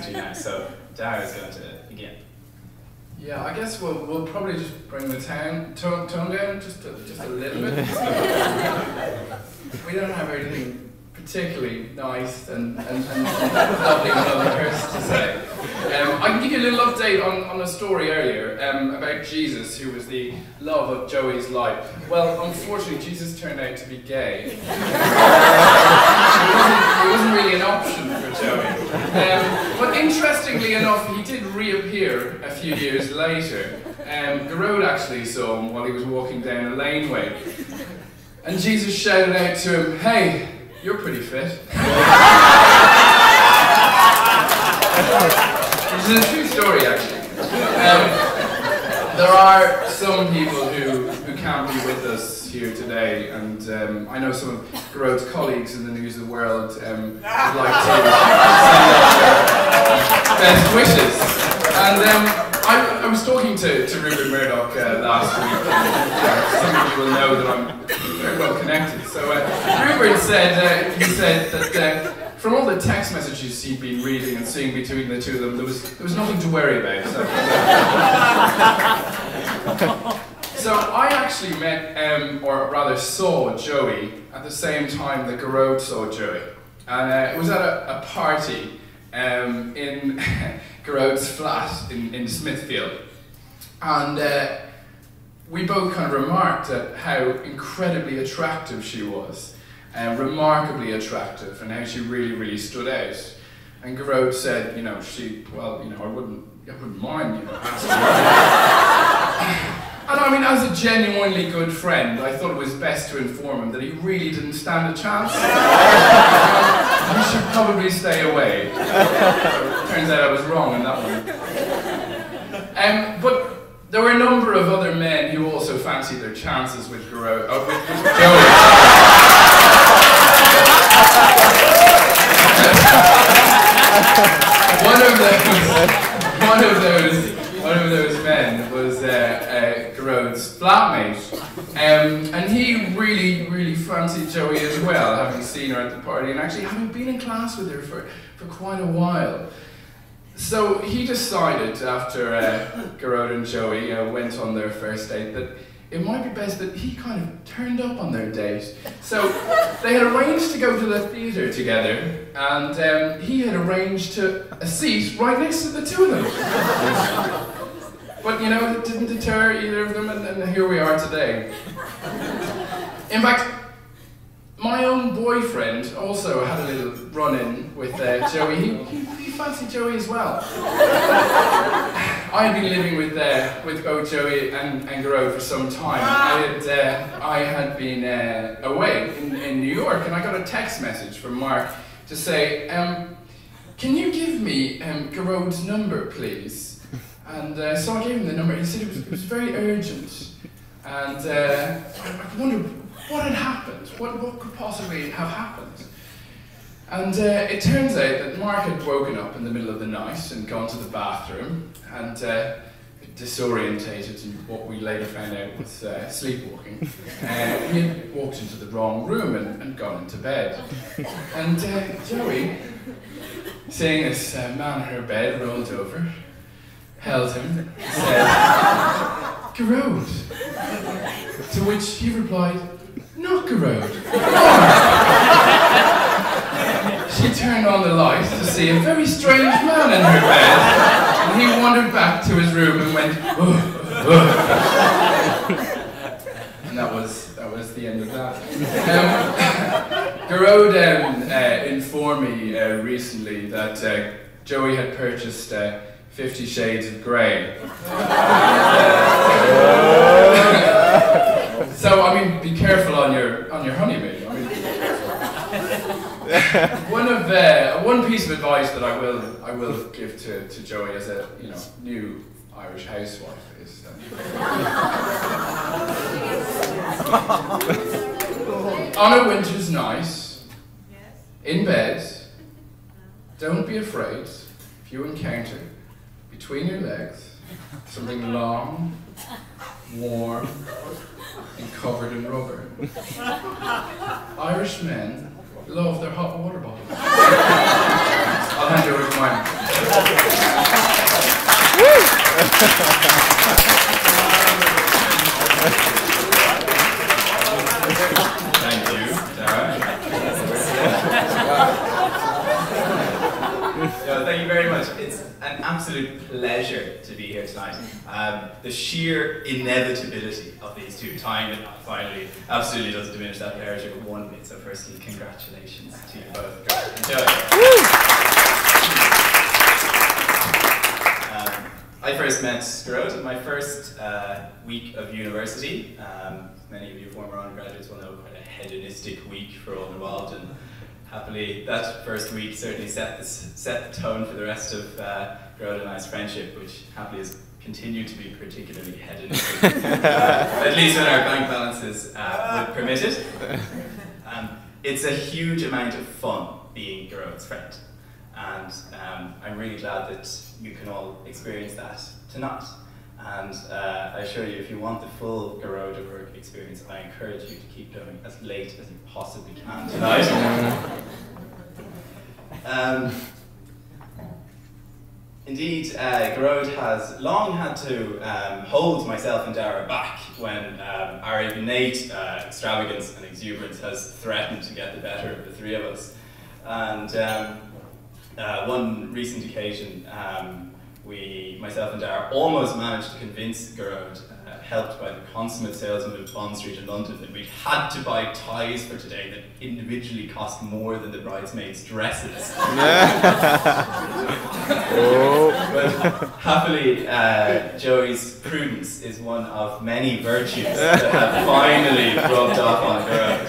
listen to now. So Daire is going to begin. Yeah, I guess we'll probably just bring the tone down just a little bit. We don't have anything particularly nice and lovely and others to say. I can give you a little update on a story earlier about Jesus, who was the love of Joey's life. Well, unfortunately, Jesus turned out to be gay. It wasn't really an option for Joey. But interestingly enough, he did reappear a few years later. Garode actually saw him while he was walking down a laneway. And Jesus shouted out to him, "Hey, you're pretty fit." This is a true story, actually. There are some people who can't be with us here today, and I know some of Garode's colleagues in the News of the World would like to send their best wishes. And I was talking to Rupert Murdoch last week, and some of you will know that I'm very well connected. So Rupert said, that from all the text messages he'd been reading and seeing between the two of them, there was nothing to worry about. So I actually met, or rather saw Joey at the same time that Garode saw Joey. And it was at a party in Garode's flat in Smithfield. And we both kind of remarked at how incredibly attractive she was. Remarkably attractive, and how she really, really stood out. And Garode said, I wouldn't mind, asking her. And I mean, as a genuinely good friend, I thought it was best to inform him that he really didn't stand a chance. He should probably stay away. Turns out I was wrong on that one. But there were a number of other men who also fancied their chances with Garode, with Joey. One of those men was Garode's flatmate, and he really fancied Joey as well, having seen her at the party and actually having been in class with her for quite a while. So he decided, after Garode and Joey went on their first date, that it might be best that he kind of turned up on their date. So they had arranged to go to the theatre together, and he had arranged a seat right next to the two of them. But it didn't deter either of them, and here we are today. In fact, my own boyfriend also had a little run-in with Joey. He fancied Joey as well. I had been living with both Joey and Garode for some time. I had been away in New York, and I got a text message from Mark to say, "Can you give me Garode's number, please?" And so I gave him the number. He said it was very urgent, and I wondered what had happened. What could possibly have happened? And it turns out that Mark had woken up in the middle of the night and gone to the bathroom, and disorientated in what we later found out was sleepwalking. He had walked into the wrong room and gone into bed. And Joey, seeing this man in her bed, rolled over, held him, and said, "Garode." To which he replied, "Not Garode." She turned on the light to see a very strange man in her bed, and he wandered back to his room and went, "Oh, oh." And that was the end of that. Garode informed me recently that Joey had purchased 50 Shades of Grey. So I mean, be careful on your honeymoon. I mean, one piece of advice that I will give to Joey as a new Irish housewife is on a winter's night, in bed, don't be afraid if you encounter between your legs something long, warm, and covered in rubber. Irish men love their hot water bottles. I'll hand you over to mine. Thank you, Daire. No, thank you very much. It's an absolute pleasure to be here tonight. The sheer inevitability of these two, time finally, absolutely doesn't diminish that pleasure one bit. So firstly, congratulations to you both, Gerard and Joey. I first met Gerard in my first week of university. Many of you former undergraduates will know, quite a hedonistic week for all involved, and happily that first week certainly set the tone for the rest of Gerard and I's friendship, which happily has continued to be particularly hedonistic, at least when our bank balances would permit it. It's a huge amount of fun being Gerard's friend, and I'm really glad that you can all experience that tonight. And I assure you, if you want the full Gerard at work experience, I encourage you to keep going as late as you possibly can tonight. Indeed, Gerard has long had to hold myself and Daire back when our innate extravagance and exuberance has threatened to get the better of the three of us. And one recent occasion, myself and Daire, almost managed to convince Gerard, helped by the consummate salesman of Bond Street in London, that we'd had to buy ties for today that individually cost more than the bridesmaids' dresses. But happily, Joey's prudence is one of many virtues that have finally rubbed off on Gerard.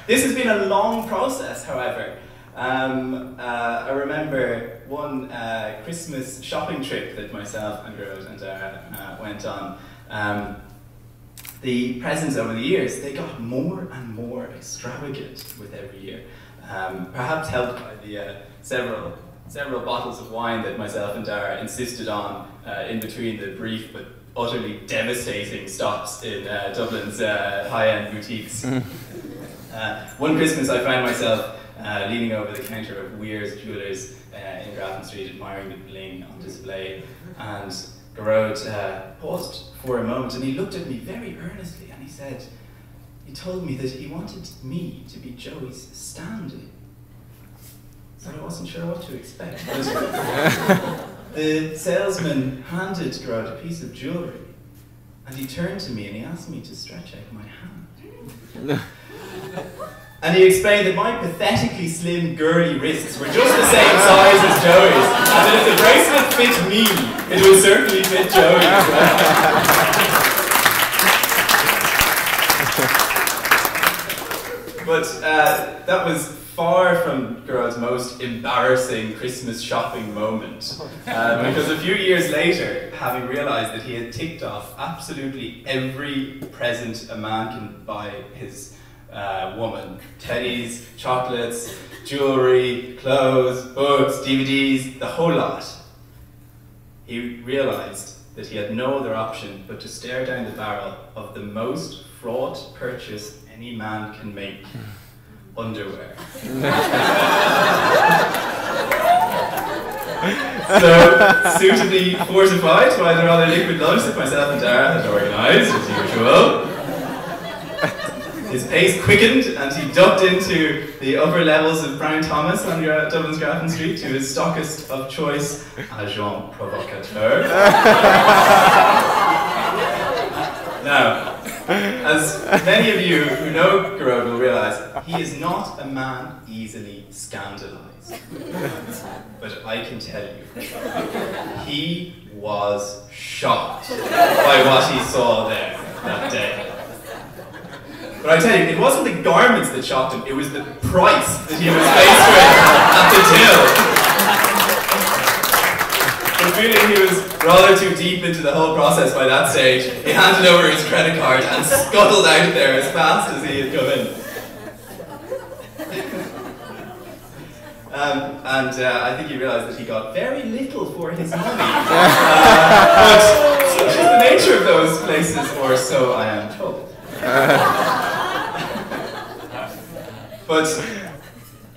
This has been a long process, however. I remember one Christmas shopping trip that myself and Gerard and Daire went on. The presents over the years, they got more and more extravagant with every year. Perhaps helped by the several bottles of wine that myself and Daire insisted on in between the brief but utterly devastating stops in Dublin's high-end boutiques. One Christmas I found myself leaning over the counter of Weir's Jewellers in Grafton Street, admiring the bling on display, and Gerard paused for a moment and he looked at me very earnestly and he said, he told me that he wanted me to be Joey's stand-in. So I wasn't sure what to expect. The salesman handed Gerard a piece of jewellery and he turned to me and he asked me to stretch out my hand. And he explained that my pathetically slim, girly wrists were just the same size as Joey's, and that if the bracelet fit me, it would certainly fit Joey as well. But that was far from Gerard's most embarrassing Christmas shopping moment, because a few years later, having realised that he had ticked off absolutely every present a man can buy his woman, teddies, chocolates, jewellery, clothes, books, DVDs, the whole lot, he realised that he had no other option but to stare down the barrel of the most fraught purchase any man can make: underwear. So, suitably fortified by the rather liquid lunch that myself and Daire had organised, as usual, his pace quickened and he ducked into the upper levels of Brown Thomas on Dublin's Grafton Street to his stockist of choice, agent provocateur. Now, as many of you who know Gerard will realise, he is not a man easily scandalised. But I can tell you, he was shocked by what he saw there that day. But I tell you, it wasn't the garments that shocked him, it was the price that he was faced with at the till. But feeling he was rather too deep into the whole process by that stage, he handed over his credit card and scuttled out of there as fast as he had come in. I think he realised that he got very little for his money. But such is the nature of those places, or so I am told. But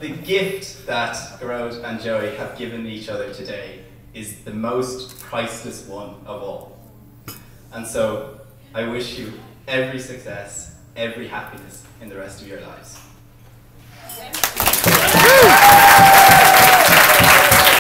the gift that Gerard and Joey have given each other today is the most priceless one of all. And so I wish you every success, every happiness in the rest of your lives.